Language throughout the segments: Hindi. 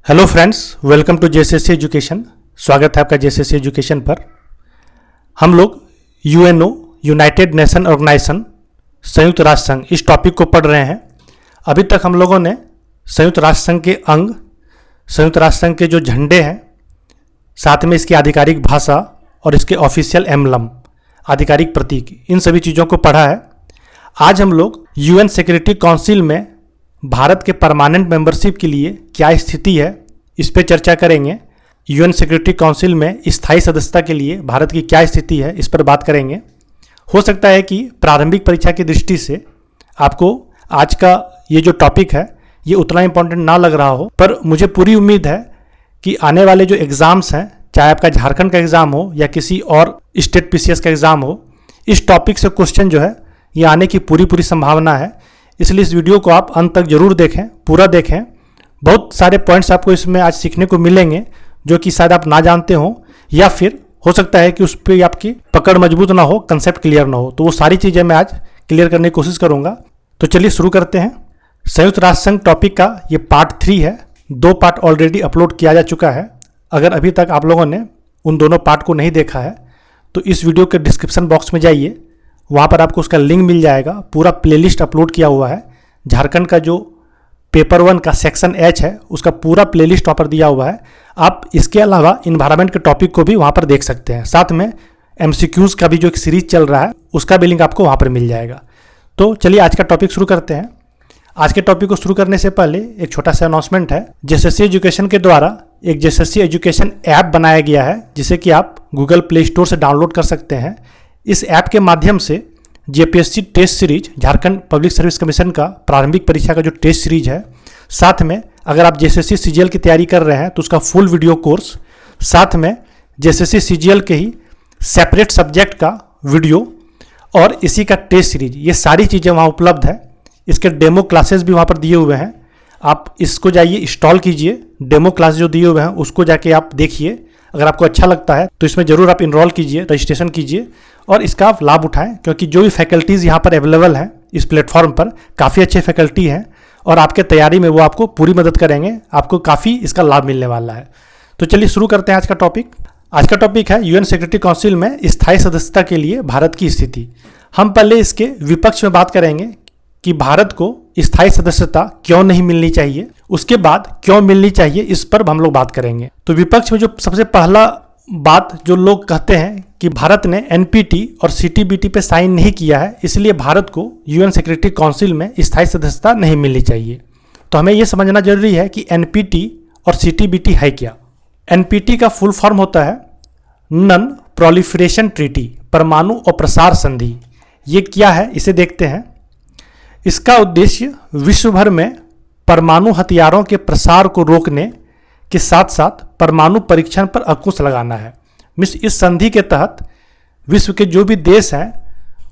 Hello friends, welcome to JSSC education. स्वागत है आपका जेएसएससी एजुकेशन पर। हम लोग यूएनओ यूनाइटेड नेशन ऑर्गेनाइजेशन संयुक्त राष्ट्र संघ इस टॉपिक को पढ़ रहे हैं। अभी तक हम लोगों ने संयुक्त राष्ट्र संघ के अंग, संयुक्त राष्ट्र संघ के जो झंडे हैं, साथ में इसकी आधिकारिक भाषा और इसके ऑफिशियल एम्बलम, आधिकारिक प्रतीक, इन सभी चीज़ों को पढ़ा है। आज हम लोग यूएन सिक्योरिटी काउंसिल में भारत के परमानेंट मेंबरशिप के लिए क्या स्थिति है, इस पे चर्चा करेंगे। यूएन सिक्योरिटी काउंसिल में स्थायी सदस्यता के लिए भारत की क्या स्थिति है, इस पर बात करेंगे। हो सकता है कि प्रारंभिक परीक्षा की दृष्टि से आपको आज का ये जो टॉपिक है ये उतना इम्पोर्टेंट ना लग रहा हो, पर मुझे पूरी उम्मीद है कि आने वाले जो एग्ज़ाम्स हैं, चाहे आपका झारखंड का एग्ज़ाम हो या किसी और स्टेट पीसीएस का एग्ज़ाम हो, इस टॉपिक से क्वेश्चन जो है ये आने की पूरी संभावना है। इसलिए इस वीडियो को आप अंत तक जरूर देखें, पूरा देखें। बहुत सारे पॉइंट्स आपको इसमें आज सीखने को मिलेंगे जो कि शायद आप ना जानते हो, या फिर हो सकता है कि उस पर आपकी पकड़ मजबूत ना हो, कंसेप्ट क्लियर ना हो। तो वो सारी चीज़ें मैं आज क्लियर करने की कोशिश करूँगा। तो चलिए शुरू करते हैं। संयुक्त राष्ट्र संघ टॉपिक का ये पार्ट 3 है। 2 पार्ट ऑलरेडी अपलोड किया जा चुका है। अगर अभी तक आप लोगों ने उन दोनों पार्ट को नहीं देखा है तो इस वीडियो के डिस्क्रिप्शन बॉक्स में जाइए, वहाँ पर आपको उसका लिंक मिल जाएगा। पूरा प्लेलिस्ट अपलोड किया हुआ है। झारखंड का जो पेपर 1 का सेक्शन H है उसका पूरा प्लेलिस्ट वहाँ पर दिया हुआ है। आप इसके अलावा इन्वायरमेंट के टॉपिक को भी वहाँ पर देख सकते हैं। साथ में MCQs का भी जो एक सीरीज चल रहा है उसका भी लिंक आपको वहाँ पर मिल जाएगा। तो चलिए आज का टॉपिक शुरू करते हैं। आज के टॉपिक को शुरू करने से पहले एक छोटा सा अनाउंसमेंट है। जेएसएससी एजुकेशन के द्वारा एक जेएसएससी एजुकेशन ऐप बनाया गया है जिसे कि आप गूगल प्ले स्टोर से डाउनलोड कर सकते हैं। इस ऐप के माध्यम से JPSC test series, Jharkhand public service commission का प्रारंभिक परीक्षा का जो टेस्ट सीरीज है, साथ में अगर आप जेएसएससी सीजीएल की तैयारी कर रहे हैं तो उसका फुल वीडियो कोर्स, साथ में जेएसएससी सीजीएल के ही सेपरेट सब्जेक्ट का वीडियो और इसी का टेस्ट सीरीज, ये सारी चीज़ें वहाँ उपलब्ध है। इसके डेमो क्लासेस भी वहाँ पर दिए हुए हैं। आप इसको जाइए, इंस्टॉल कीजिए। डेमो क्लास जो दिए हुए हैं उसको जाके आप देखिए। अगर आपको अच्छा लगता है तो इसमें ज़रूर आप इनरोल कीजिए, रजिस्ट्रेशन कीजिए और इसका आप लाभ उठाएं, क्योंकि जो भी फैकल्टीज़ यहाँ पर अवेलेबल हैं इस प्लेटफॉर्म पर, काफ़ी अच्छे फैकल्टी हैं और आपके तैयारी में वो आपको पूरी मदद करेंगे। आपको काफ़ी इसका लाभ मिलने वाला है। तो चलिए शुरू करते हैं आज का टॉपिक। आज का टॉपिक है यूएन सिक्योरिटी काउंसिल में स्थायी सदस्यता के लिए भारत की स्थिति। हम पहले इसके विपक्ष में बात करेंगे कि भारत को स्थायी सदस्यता क्यों नहीं मिलनी चाहिए, उसके बाद क्यों मिलनी चाहिए, इस पर हम लोग बात करेंगे। तो विपक्ष में जो सबसे पहला बात जो लोग कहते हैं कि भारत ने एनपीटी और सीटीबीटी पे साइन नहीं किया है, इसलिए भारत को यूएन सिक्योरिटी काउंसिल में स्थायी सदस्यता नहीं मिलनी चाहिए। तो हमें यह समझना जरूरी है कि एनपीटी और सीटीबीटी है क्या। एनपीटी का फुल फॉर्म होता है नॉन प्रोलिफरेशन ट्रीटी, परमाणु अप्रसार संधि। ये क्या है इसे देखते हैं। इसका उद्देश्य विश्व भर में परमाणु हथियारों के प्रसार को रोकने के साथ साथ परमाणु परीक्षण पर अंकुश लगाना है। इस संधि के तहत विश्व के जो भी देश हैं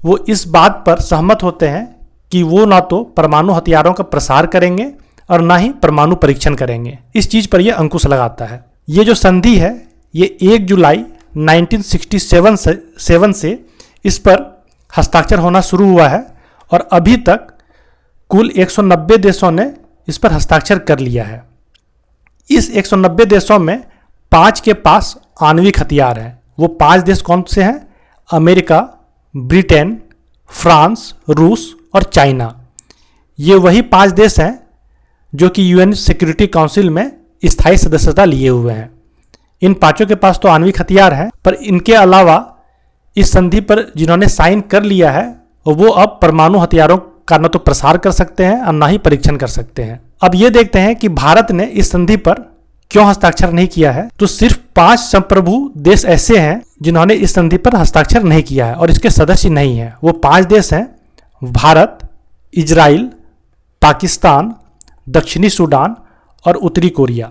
वो इस बात पर सहमत होते हैं कि वो ना तो परमाणु हथियारों का प्रसार करेंगे और ना ही परमाणु परीक्षण करेंगे। इस चीज़ पर यह अंकुश लगाता है। ये जो संधि है ये 1 जुलाई 1967 से इस पर हस्ताक्षर होना शुरू हुआ है और अभी तक कुल 190 देशों ने इस पर हस्ताक्षर कर लिया है। इस 190 देशों में 5 के पास आणविक हथियार हैं। वो 5 देश कौन से हैं? अमेरिका, ब्रिटेन, फ्रांस, रूस और चाइना। ये वही 5 देश हैं जो कि यूएन सिक्योरिटी काउंसिल में स्थायी सदस्यता लिए हुए हैं। इन 5 के पास तो आणविक हथियार हैं, पर इनके अलावा इस संधि पर जिन्होंने साइन कर लिया है वो अब परमाणु हथियारों का न तो प्रसार कर सकते हैं और ना ही परीक्षण कर सकते हैं। अब ये देखते हैं कि भारत ने इस संधि पर क्यों हस्ताक्षर नहीं किया है। तो सिर्फ 5 संप्रभु देश ऐसे हैं जिन्होंने इस संधि पर हस्ताक्षर नहीं किया है और इसके सदस्य नहीं हैं। वो 5 देश हैं भारत, इजराइल, पाकिस्तान, दक्षिणी सूडान और उत्तरी कोरिया।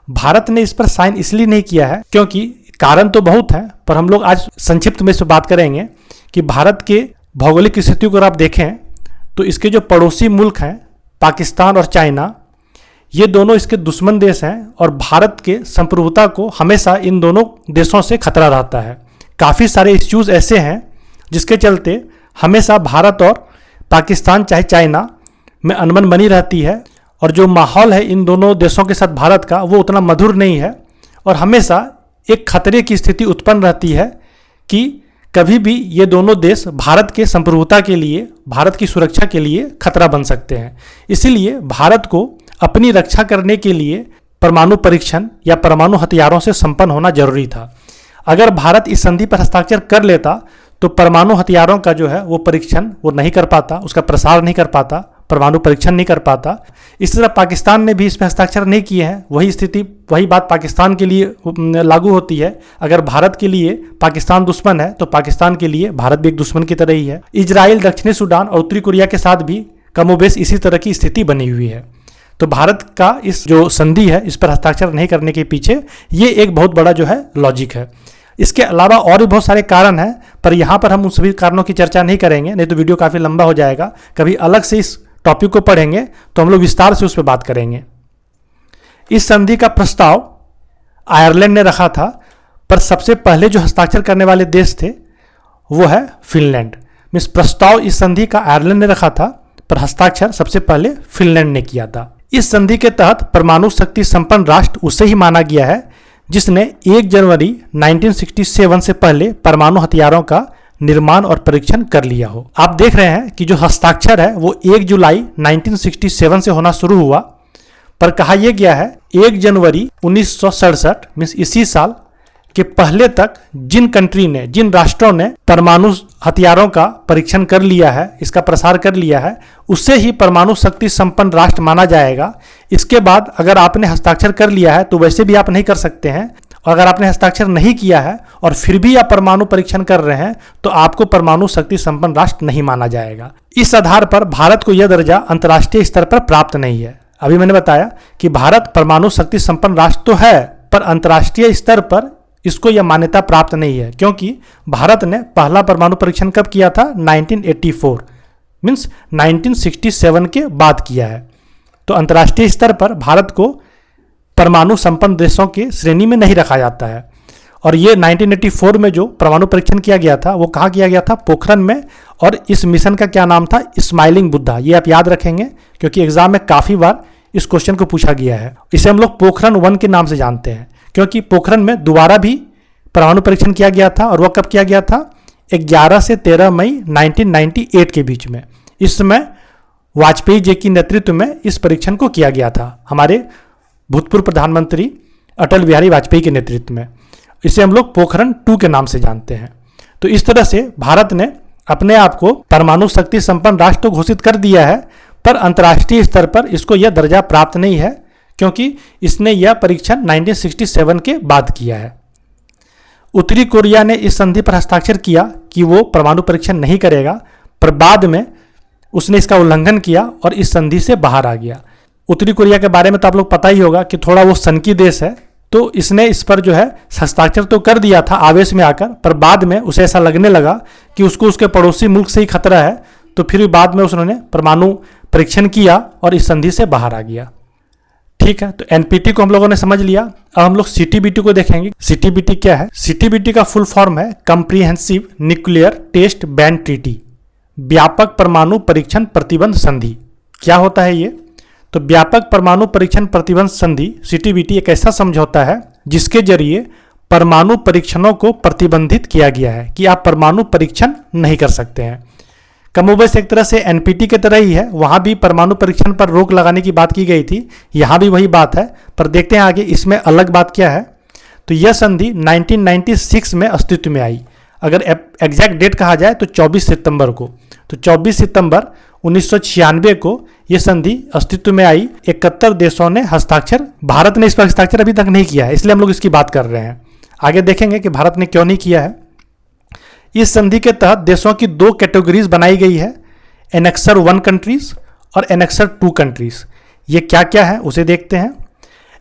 भारत ने इस पर साइन इसलिए नहीं किया है क्योंकि कारण तो बहुत है, पर हम लोग आज संक्षिप्त में इस पर बात करेंगे कि भारत के भौगोलिक स्थिति को अगर आप देखें तो इसके जो पड़ोसी मुल्क हैं पाकिस्तान और चाइना, ये दोनों इसके दुश्मन देश हैं और भारत के संप्रभुता को हमेशा इन दोनों देशों से खतरा रहता है। काफ़ी सारे इश्यूज ऐसे हैं जिसके चलते हमेशा भारत और पाकिस्तान चाहे चाइना में अनबन बनी रहती है और जो माहौल है इन दोनों देशों के साथ भारत का वो उतना मधुर नहीं है और हमेशा एक खतरे की स्थिति उत्पन्न रहती है कि कभी भी ये दोनों देश भारत के संप्रभुता के लिए, भारत की सुरक्षा के लिए खतरा बन सकते हैं। इसीलिए भारत को अपनी रक्षा करने के लिए परमाणु परीक्षण या परमाणु हथियारों से संपन्न होना जरूरी था। अगर भारत इस संधि पर हस्ताक्षर कर लेता तो परमाणु हथियारों का जो है वो परीक्षण वो नहीं कर पाता, उसका प्रसार नहीं कर पाता, परमाणु परीक्षण नहीं कर पाता। इसी तरह पाकिस्तान ने भी इसमें हस्ताक्षर नहीं किए हैं। वही स्थिति, वही बात पाकिस्तान के लिए लागू होती है। अगर भारत के लिए पाकिस्तान दुश्मन है तो पाकिस्तान के लिए भारत भी एक दुश्मन की तरह ही है। इजराइल, दक्षिणी सूडान और उत्तरी कोरिया के साथ भी कमोबेश इसी तरह की स्थिति बनी हुई है। तो भारत का इस जो संधि है इस पर हस्ताक्षर नहीं करने के पीछे ये एक बहुत बड़ा जो है लॉजिक है। इसके अलावा और भी बहुत सारे कारण हैं, पर यहाँ पर हम उन सभी कारणों की चर्चा नहीं करेंगे, नहीं तो वीडियो काफ़ी लंबा हो जाएगा। कभी अलग से इस टॉपिक को पढ़ेंगे तो हम लोग विस्तार से उस पर बात करेंगे। इस संधि का प्रस्ताव आयरलैंड ने रखा था, पर सबसे पहले जो हस्ताक्षर करने वाले देश थे वो है फिनलैंड। मीन्स प्रस्ताव इस संधि का आयरलैंड ने रखा था, पर हस्ताक्षर सबसे पहले फिनलैंड ने किया था। इस संधि के तहत परमाणु शक्ति संपन्न राष्ट्र उसे ही माना गया है जिसने 1 जनवरी 1967 से पहले परमाणु हथियारों का निर्माण और परीक्षण कर लिया हो। आप देख रहे हैं कि जो हस्ताक्षर है वो 1 जुलाई 1967 से होना शुरू हुआ, पर कहा यह गया है 1 जनवरी 1967 मीन्स इसी साल के पहले तक जिन कंट्री ने, जिन राष्ट्रों ने परमाणु हथियारों का परीक्षण कर लिया है, इसका प्रसार कर लिया है, उससे ही परमाणु शक्ति संपन्न राष्ट्र माना जाएगा। इसके बाद अगर आपने हस्ताक्षर कर लिया है तो वैसे भी आप नहीं कर सकते हैं, और अगर आपने हस्ताक्षर नहीं किया है और फिर भी आप परमाणु परीक्षण कर रहे हैं तो आपको परमाणु शक्ति संपन्न राष्ट्र नहीं माना जाएगा। इस आधार पर भारत को यह दर्जा अंतर्राष्ट्रीय स्तर पर प्राप्त नहीं है। अभी मैंने बताया कि भारत परमाणु शक्ति संपन्न राष्ट्र तो है, पर अंतर्राष्ट्रीय स्तर पर इसको यह मान्यता प्राप्त नहीं है, क्योंकि भारत ने पहला परमाणु परीक्षण कब किया था? 1984 मीन्स 1967 के बाद किया है। तो अंतर्राष्ट्रीय स्तर पर भारत को परमाणु संपन्न देशों के श्रेणी में नहीं रखा जाता है। और ये 1984 में जो परमाणु परीक्षण किया गया था वो कहाँ किया गया था? पोखरण में। और इस मिशन का क्या नाम था? स्माइलिंग बुद्धा। ये आप याद रखेंगे क्योंकि एग्जाम में काफ़ी बार इस क्वेश्चन को पूछा गया है। इसे हम लोग पोखरण 1 के नाम से जानते हैं, क्योंकि पोखरण में दोबारा भी परमाणु परीक्षण किया गया था। और वह कब किया गया था? 11 से 13 मई 1998 के बीच में। इस समय वाजपेयी जी के नेतृत्व में इस परीक्षण को किया गया था, हमारे भूतपूर्व प्रधानमंत्री अटल बिहारी वाजपेयी के नेतृत्व में। इसे हम लोग पोखरण 2 के नाम से जानते हैं। तो इस तरह से भारत ने अपने आप को परमाणु शक्ति संपन्न राष्ट्र तो घोषित कर दिया है, पर अंतर्राष्ट्रीय स्तर पर इसको यह दर्जा प्राप्त नहीं है, क्योंकि इसने यह परीक्षण 1967 के बाद किया है। उत्तरी कोरिया ने इस संधि पर हस्ताक्षर किया कि वो परमाणु परीक्षण नहीं करेगा, पर बाद में उसने इसका उल्लंघन किया और इस संधि से बाहर आ गया। उत्तरी कोरिया के बारे में तो आप लोग पता ही होगा कि थोड़ा वो सनकी देश है, तो इसने इस पर जो है हस्ताक्षर तो कर दिया था आवेश में आकर, पर बाद में उसे ऐसा लगने लगा कि उसको उसके पड़ोसी मुल्क से ही खतरा है, तो फिर बाद में उसने परमाणु परीक्षण किया और इस संधि से बाहर आ गया। ठीक है, तो एनपीटी को हम लोगों ने समझ लिया। अब हम लोग सीटीबीटी को देखेंगे। सीटीबीटी क्या है? सीटीबीटी का फुल फॉर्म है comprehensive nuclear test ban treaty, व्यापक परमाणु परीक्षण प्रतिबंध संधि। क्या होता है ये? तो व्यापक परमाणु परीक्षण प्रतिबंध संधि सीटीबीटी एक ऐसा समझौता है जिसके जरिए परमाणु परीक्षणों को प्रतिबंधित किया गया है कि आप परमाणु परीक्षण नहीं कर सकते हैं। कमोबेश एक तरह से एनपीटी के तरह ही है, वहाँ भी परमाणु परीक्षण पर रोक लगाने की बात की गई थी, यहाँ भी वही बात है, पर देखते हैं आगे इसमें अलग बात क्या है। तो यह संधि 1996 में अस्तित्व में आई। अगर एग्जैक्ट डेट कहा जाए तो 24 सितंबर को। तो 24 सितंबर 1996 को यह संधि अस्तित्व में आई। 71 देशों ने हस्ताक्षर, भारत ने इस पर हस्ताक्षर अभी तक नहीं किया है, इसलिए हम लोग इसकी बात कर रहे हैं। आगे देखेंगे कि भारत ने क्यों नहीं किया है। इस संधि के तहत देशों की 2 कैटेगरीज बनाई गई है, एनेक्सर 1 कंट्रीज और एनेक्सर 2 कंट्रीज। ये क्या क्या है उसे देखते हैं।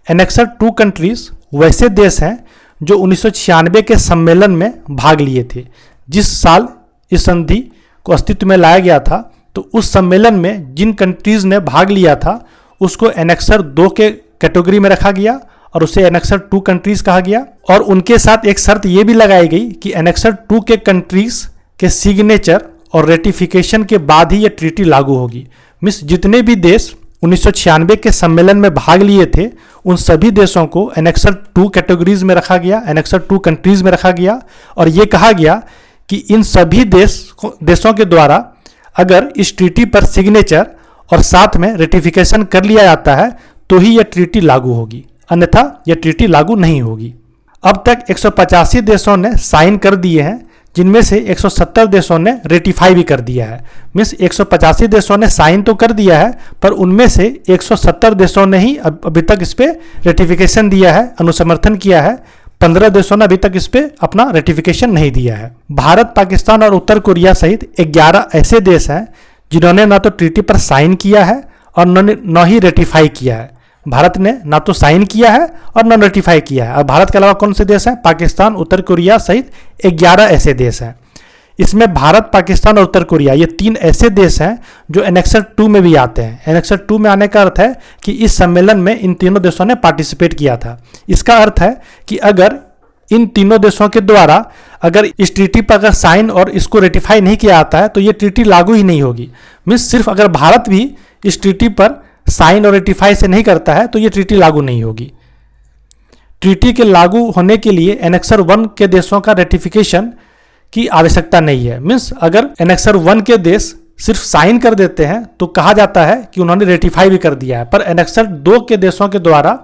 एनेक्सर 2 कंट्रीज वैसे देश हैं जो 1996 के सम्मेलन में भाग लिए थे। जिस साल इस संधि को अस्तित्व में लाया गया था, तो उस सम्मेलन में जिन कंट्रीज ने भाग लिया था उसको एनेक्सर 2 के कैटेगरी में रखा गया और उसे एनेक्सर 2 कंट्रीज कहा गया। और उनके साथ एक शर्त यह भी लगाई गई कि एनेक्सर 2 के कंट्रीज के सिग्नेचर और रेटिफिकेशन के बाद ही यह ट्रीटी लागू होगी। मीन्स जितने भी देश 1996 के सम्मेलन में भाग लिए थे, उन सभी देशों को एनेक्सर 2 कैटेगरीज में रखा गया, एनेक्सर 2 कंट्रीज में रखा गया और ये कहा गया कि इन सभी देशों के द्वारा अगर इस ट्रीटी पर सिग्नेचर और साथ में रेटिफिकेशन कर लिया जाता है तो ही यह ट्रीटी लागू होगी, अन्यथा यह ट्रीटी लागू नहीं होगी। अब तक 185 देशों ने साइन कर दिए हैं, जिनमें से 170 देशों ने रेटिफाई भी कर दिया है। मीन्स 185 देशों ने साइन तो कर दिया है, पर उनमें से 170 देशों ने ही अभी तक इस पर रेटिफिकेशन दिया है, अनुसमर्थन किया है। 15 देशों ने अभी तक इस पर अपना रेटिफिकेशन नहीं दिया है। भारत, पाकिस्तान और उत्तर कोरिया सहित 11 ऐसे देश हैं जिन्होंने ना तो ट्रीटी पर साइन किया है और न ही रेटिफाई किया है। भारत ने ना तो साइन किया है और न रेटिफाई किया है। और भारत के अलावा कौन से देश हैं? पाकिस्तान, उत्तर कोरिया सहित 11 ऐसे देश हैं। इसमें भारत, पाकिस्तान और उत्तर कोरिया ये 3 ऐसे देश हैं जो एनेक्सर 2 में भी आते हैं। एनेक्सर 2 में आने का अर्थ है कि इस सम्मेलन में इन तीनों देशों ने पार्टिसिपेट किया था। इसका अर्थ है कि अगर इन तीनों देशों के द्वारा अगर इस ट्रीटी पर अगर साइन और इसको रेटिफाई नहीं किया जाता है तो ये ट्रीटी लागू ही नहीं होगी। मीन्स सिर्फ अगर भारत भी इस ट्रीटी पर साइन और रेटिफाई से नहीं करता है तो ये ट्रीटी लागू नहीं होगी। ट्रीटी के लागू होने के लिए एनेक्सर 1 के देशों का रेटिफिकेशन की आवश्यकता नहीं है। मीन्स अगर एनेक्सर 1 के देश सिर्फ साइन कर देते हैं तो कहा जाता है कि उन्होंने रेटिफाई भी कर दिया है, पर एनेक्सर 2 के देशों के द्वारा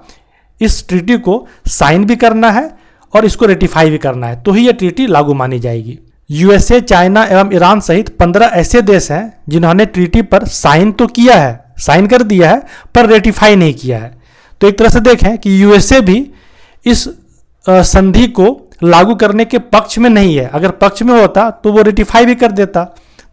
इस ट्रीटी को साइन भी करना है और इसको रेटिफाई भी करना है, तो ही यह ट्रीटी लागू मानी जाएगी। यूएसए, चाइना एवं ईरान सहित 15 ऐसे देश हैं जिन्होंने ट्रीटी पर साइन तो किया है, साइन कर दिया है, पर रेटिफाई नहीं किया है। तो एक तरह से देखें कि यूएसए भी इस संधि को लागू करने के पक्ष में नहीं है। अगर पक्ष में होता तो वो रेटिफाई भी कर देता।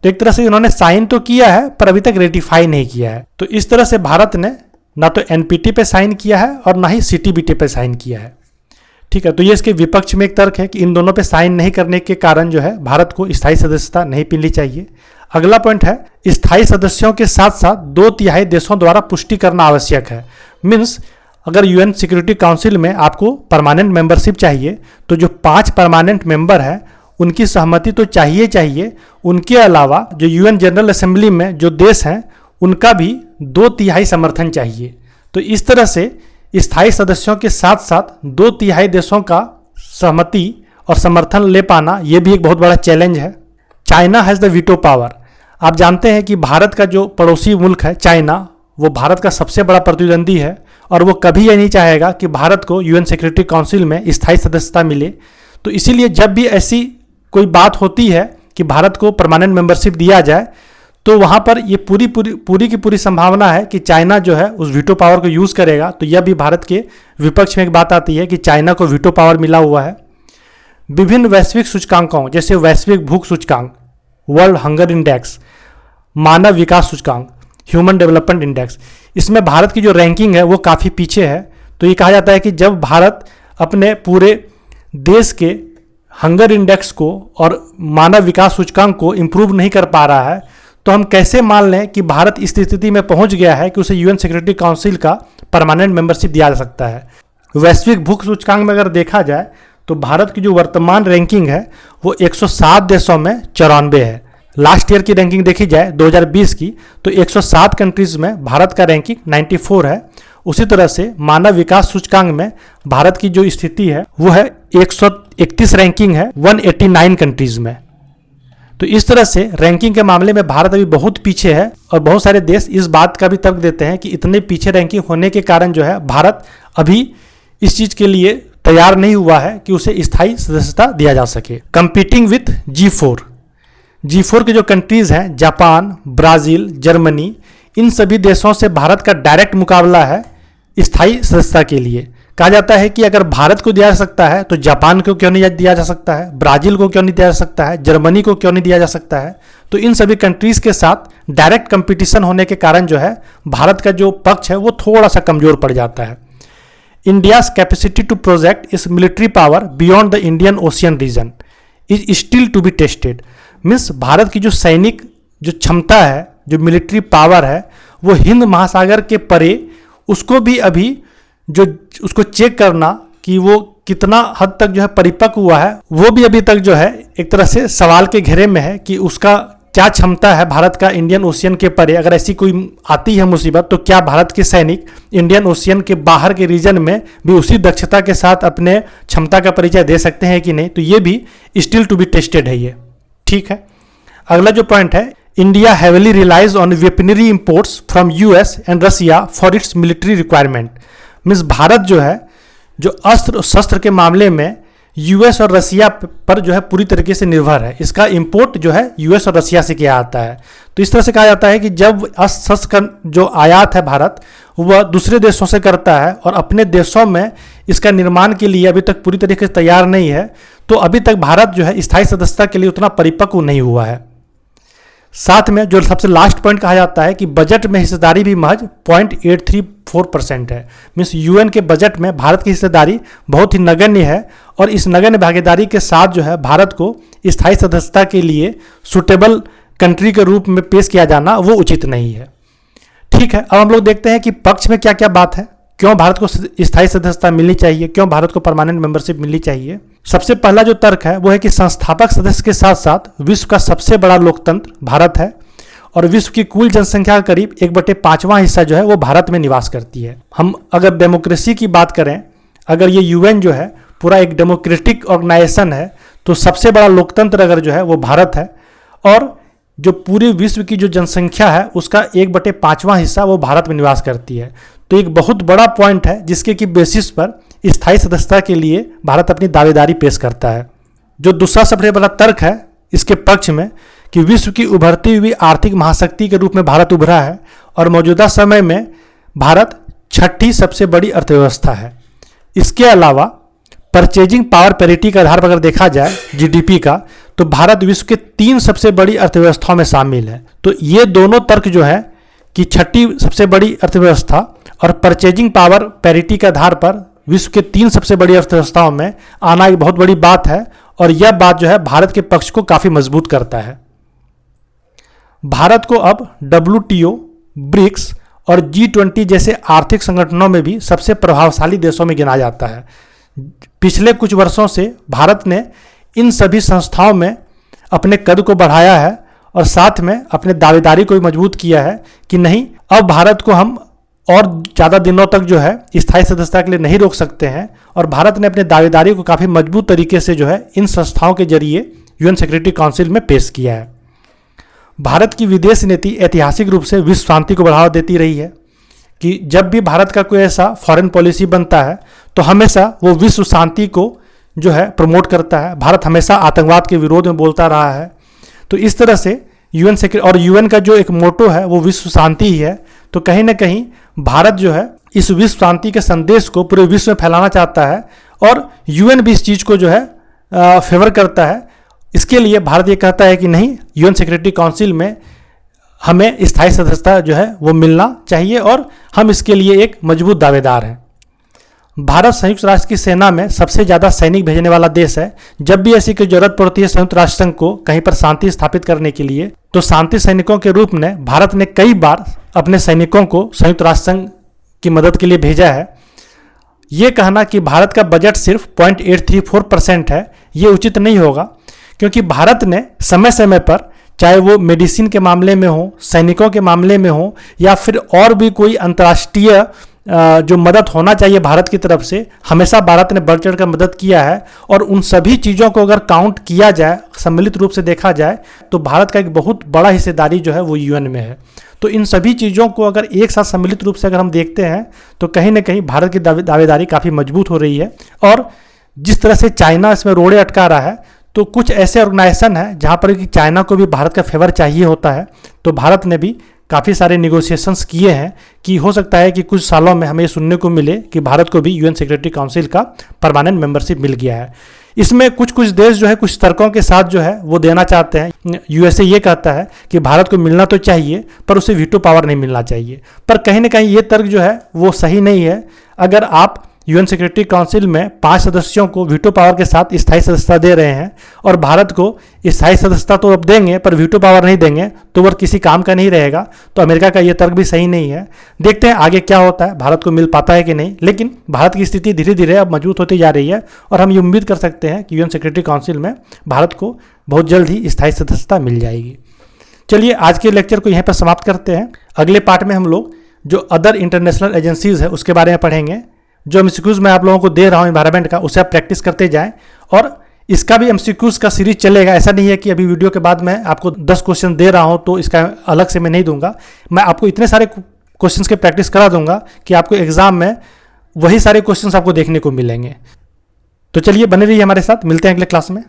तो एक तरह से इन्होंने साइन तो किया है पर अभी तक रेटिफाई नहीं किया है। तो इस तरह से भारत ने ना तो एनपीटी पे साइन किया है और ना ही सीटीबीटी पे साइन किया है। ठीक है, तो ये इसके विपक्ष में एक तर्क है कि इन दोनों पे साइन नहीं करने के कारण जो है भारत को स्थायी सदस्यता नहीं मिलनी चाहिए। अगला पॉइंट है, स्थायी सदस्यों के साथ साथ 2/3 देशों द्वारा पुष्टि करना आवश्यक है। मीन्स अगर यूएन सिक्योरिटी काउंसिल में आपको परमानेंट मेंबरशिप चाहिए तो जो 5 परमानेंट मेंबर हैं उनकी सहमति तो चाहिए। उनके अलावा जो यूएन जनरल असेंबली में जो देश हैं उनका भी 2/3 समर्थन चाहिए। तो इस तरह से स्थायी सदस्यों के साथ साथ 2/3 देशों का सहमति और समर्थन ले पाना यह भी एक बहुत बड़ा चैलेंज है। China has the veto power. आप जानते हैं कि भारत का जो पड़ोसी मुल्क है चाइना, वो भारत का सबसे बड़ा प्रतिद्वंदी है और वो कभी ये नहीं चाहेगा कि भारत को यूएन सिक्योरिटी काउंसिल में स्थायी सदस्यता मिले। तो इसीलिए जब भी ऐसी कोई बात होती है कि भारत को परमानेंट मेंबरशिप दिया जाए तो वहाँ पर ये पूरी की पूरी संभावना है कि चाइना जो है उस वीटो पावर को यूज़ करेगा। तो यह भी भारत के विपक्ष में एक बात आती है कि चाइना को वीटो पावर मिला हुआ है। विभिन्न वैश्विक सूचकांकों जैसे वैश्विक भूख सूचकांक, वर्ल्ड हंगर इंडेक्स, मानव विकास सूचकांक, ह्यूमन डेवलपमेंट इंडेक्स, इसमें भारत की जो रैंकिंग है वो काफ़ी पीछे है। तो ये कहा जाता है कि जब भारत अपने पूरे देश के हंगर इंडेक्स को और मानव विकास सूचकांक को इम्प्रूव नहीं कर पा रहा है तो हम कैसे मान लें कि भारत इस स्थिति में पहुंच गया है कि उसे यूएन सिक्योरिटी काउंसिल का परमानेंट मेंबरशिप दिया जा सकता है। वैश्विक भूख सूचकांक में अगर देखा जाए तो भारत की जो वर्तमान रैंकिंग है वो 107 देशों में 94 है। लास्ट ईयर की रैंकिंग देखी जाए 2020 की तो 107 कंट्रीज में भारत का रैंकिंग 94 है। उसी तरह से मानव विकास सूचकांक में भारत की जो स्थिति है वो है 131 रैंकिंग है 189 कंट्रीज में। तो इस तरह से रैंकिंग के मामले में भारत अभी बहुत पीछे है और बहुत सारे देश इस बात का भी तर्क देते हैं कि इतने पीछे रैंकिंग होने के कारण जो है भारत अभी इस चीज के लिए तैयार नहीं हुआ है कि उसे स्थायी सदस्यता दिया जा सके। कंपीटिंग विथ G4 के जो कंट्रीज हैं जापान, ब्राज़ील, जर्मनी, इन सभी देशों से भारत का डायरेक्ट मुकाबला है स्थायी सदस्यता के लिए। कहा जाता है कि अगर भारत को दिया जा सकता है तो जापान को क्यों नहीं दिया जा सकता है, ब्राज़ील को क्यों नहीं दिया जा सकता है, जर्मनी को क्यों नहीं दिया जा सकता है। तो इन सभी कंट्रीज़ के साथ डायरेक्ट कंपटीशन होने के कारण जो है भारत का जो पक्ष है वो थोड़ा सा कमज़ोर पड़ जाता है। India's capacity to project its military power beyond the Indian Ocean region is still to be tested. Means भारत की जो सैनिक जो क्षमता है, जो मिलिट्री पावर है, वो हिंद महासागर के परे उसको भी अभी जो उसको चेक करना कि वो कितना हद तक जो है परिपक्व हुआ है वो भी अभी तक जो है एक तरह से सवाल के घेरे में है कि उसका क्या क्षमता है भारत का इंडियन ओशियन के परे, अगर ऐसी कोई आती है मुसीबत तो क्या भारत के सैनिक इंडियन ओशियन के बाहर के रीजन में भी उसी दक्षता के साथ अपने क्षमता का परिचय दे सकते हैं कि नहीं, तो ये भी स्टिल टू बी टेस्टेड है ये। ठीक है, अगला जो पॉइंट है, India heavily relies on weaponry imports from US and Russia for its military requirement. Means भारत जो है, जो अस्त्र शस्त्र के मामले में यूएस और रसिया पर जो है पूरी तरीके से निर्भर है। इसका इंपोर्ट जो है यूएस और रसिया से किया जाता है। तो इस तरह से कहा जाता है कि जब अस्त्र शस्त्र का जो आयात है भारत, वह दूसरे देशों से करता है और अपने देशों में इसका निर्माण के लिए अभी तक पूरी तरीके से तैयार नहीं है, तो अभी तक भारत जो है स्थायी सदस्यता के लिए उतना परिपक्व नहीं हुआ है। साथ में जो सबसे लास्ट पॉइंट कहा जाता है कि बजट में हिस्सेदारी भी महज 0.834% है। मीन्स यूएन के बजट में भारत की हिस्सेदारी बहुत ही नगण्य है और इस नगण्य भागीदारी के साथ जो है भारत को स्थायी सदस्यता के लिए सुटेबल कंट्री के रूप में पेश किया जाना वो उचित नहीं है। ठीक है, अब हम लोग देखते हैं कि पक्ष में क्या क्या बात है, क्यों भारत को स्थायी सदस्यता मिलनी चाहिए, क्यों भारत को परमानेंट मेंबरशिप मिलनी चाहिए। सबसे पहला जो तर्क है वो है कि संस्थापक सदस्य के साथ साथ विश्व का सबसे बड़ा लोकतंत्र भारत है और विश्व की कुल जनसंख्या का करीब 1/5वां हिस्सा जो है वो भारत में निवास करती है। हम अगर डेमोक्रेसी की बात करें, अगर ये यूएन जो है पूरा एक डेमोक्रेटिक ऑर्गेनाइजेशन है, तो सबसे बड़ा लोकतंत्र अगर जो है वो भारत है और जो पूरे विश्व की जो जनसंख्या है उसका 1/5वां हिस्सा वो भारत में निवास करती है। तो एक बहुत बड़ा पॉइंट है जिसके की बेसिस पर स्थायी सदस्यता के लिए भारत अपनी दावेदारी पेश करता है। जो दूसरा सबसे बड़ा तर्क है इसके पक्ष में कि विश्व की उभरती हुई आर्थिक महाशक्ति के रूप में भारत उभरा है और मौजूदा समय में भारत 6ठी सबसे बड़ी अर्थव्यवस्था है। इसके अलावा परचेजिंग पावर पैरिटी के आधार पर अगर देखा जाए जीडीपी का, तो भारत विश्व के 3 सबसे बड़ी अर्थव्यवस्थाओं में शामिल है। तो ये दोनों तर्क जो है कि 6ठी सबसे बड़ी अर्थव्यवस्था और परचेजिंग पावर पैरिटी के आधार पर विश्व के 3 सबसे बड़ी अर्थव्यवस्थाओं में आना एक बहुत बड़ी बात है और यह बात जो है भारत के पक्ष को काफ़ी मजबूत करता है। भारत को अब WTO, ब्रिक्स और G20 जैसे आर्थिक संगठनों में भी सबसे प्रभावशाली देशों में गिना जाता है। पिछले कुछ वर्षों से भारत ने इन सभी संस्थाओं में अपने कद को बढ़ाया है और साथ में अपने दावेदारी को भी मजबूत किया है कि नहीं, अब भारत को हम और ज़्यादा दिनों तक जो है स्थायी सदस्यता के लिए नहीं रोक सकते हैं और भारत ने अपने दावेदारी को काफ़ी मजबूत तरीके से जो है इन संस्थाओं के जरिए यूएन सिक्योरिटी काउंसिल में पेश किया है। भारत की विदेश नीति ऐतिहासिक रूप से विश्व शांति को बढ़ावा देती रही है कि जब भी भारत का कोई ऐसा फॉरेन पॉलिसी बनता है तो हमेशा वो विश्व शांति को जो है प्रमोट करता है। भारत हमेशा आतंकवाद के विरोध में बोलता रहा है। तो इस तरह से यूएन और यूएन का जो एक मोटो है वो विश्व शांति ही है। तो कहीं ना कहीं भारत जो है इस विश्व शांति के संदेश को पूरे विश्व में फैलाना चाहता है और यूएन भी इस चीज़ को जो है फेवर करता है। इसके लिए भारत ये कहता है कि नहीं, यूएन सिक्योरिटी काउंसिल में हमें स्थायी सदस्यता जो है वो मिलना चाहिए और हम इसके लिए एक मजबूत दावेदार हैं। भारत संयुक्त राष्ट्र की सेना में सबसे ज़्यादा सैनिक भेजने वाला देश है। जब भी ऐसी कोई जरूरत पड़ती है संयुक्त राष्ट्र संघ को कहीं पर शांति स्थापित करने के लिए, तो शांति सैनिकों के रूप में भारत ने कई बार अपने सैनिकों को संयुक्त राष्ट्र संघ की मदद के लिए भेजा है। ये कहना कि भारत का बजट सिर्फ 0.834% है, ये उचित नहीं होगा, क्योंकि भारत ने समय समय पर, चाहे वो मेडिसिन के मामले में हो, सैनिकों के मामले में हो या फिर और भी कोई अंतर्राष्ट्रीय जो मदद होना चाहिए भारत की तरफ से, हमेशा भारत ने बढ़ चढ़ कर मदद किया है। और उन सभी चीज़ों को अगर काउंट किया जाए, सम्मिलित रूप से देखा जाए, तो भारत का एक बहुत बड़ा हिस्सेदारी जो है वो यूएन में है। तो इन सभी चीज़ों को अगर एक साथ सम्मिलित रूप से अगर हम देखते हैं तो कहीं ना कहीं भारत की दावेदारी काफ़ी मजबूत हो रही है। और जिस तरह से चाइना इसमें रोड़े अटका रहा है, तो कुछ ऐसे ऑर्गेनाइजेशन हैं जहाँ पर कि चाइना को भी भारत का फेवर चाहिए होता है, तो भारत ने भी काफ़ी सारे निगोशिएशंस किए हैं कि हो सकता है कि कुछ सालों में हमें सुनने को मिले कि भारत को भी यूएन सिक्योरिटी काउंसिल का परमानेंट मेंबरशिप मिल गया है। इसमें कुछ कुछ देश जो है कुछ तर्कों के साथ जो है वो देना चाहते हैं। यूएसए ये कहता है कि भारत को मिलना तो चाहिए पर उसे वीटो पावर नहीं मिलना चाहिए, पर कहीं ना कहीं ये तर्क जो है वो सही नहीं है। अगर आप यूएन सिक्योरिटी काउंसिल में 5 सदस्यों को वीटो पावर के साथ स्थायी सदस्यता दे रहे हैं और भारत को स्थायी सदस्यता तो अब देंगे पर वीटो पावर नहीं देंगे, तो वह किसी काम का नहीं रहेगा। तो अमेरिका का ये तर्क भी सही नहीं है। देखते हैं आगे क्या होता है, भारत को मिल पाता है कि नहीं, लेकिन भारत की स्थिति धीरे धीरे अब मजबूत होती जा रही है और हम ये उम्मीद कर सकते हैं कि यूएन सिक्योरिटी काउंसिल में भारत को बहुत जल्द ही स्थायी सदस्यता मिल जाएगी। चलिए आज के लेक्चर को यहाँ पर समाप्त करते हैं। अगले पार्ट में हम लोग जो अदर इंटरनेशनल एजेंसीज है उसके बारे में पढ़ेंगे। जो एमसीक्यूज मैं आप लोगों को दे रहा हूँ एनवायरनमेंट का, उसे आप प्रैक्टिस करते जाएं। और इसका भी एमसीक्यूज का सीरीज चलेगा। ऐसा नहीं है कि अभी वीडियो के बाद मैं आपको 10 क्वेश्चन दे रहा हूँ तो इसका अलग से मैं नहीं दूंगा। मैं आपको इतने सारे क्वेश्चंस के प्रैक्टिस करा दूंगा कि आपको एग्जाम में वही सारे क्वेश्चंस आपको देखने को मिलेंगे। तो चलिए बने रहिए हमारे साथ, मिलते हैं अगले क्लास में।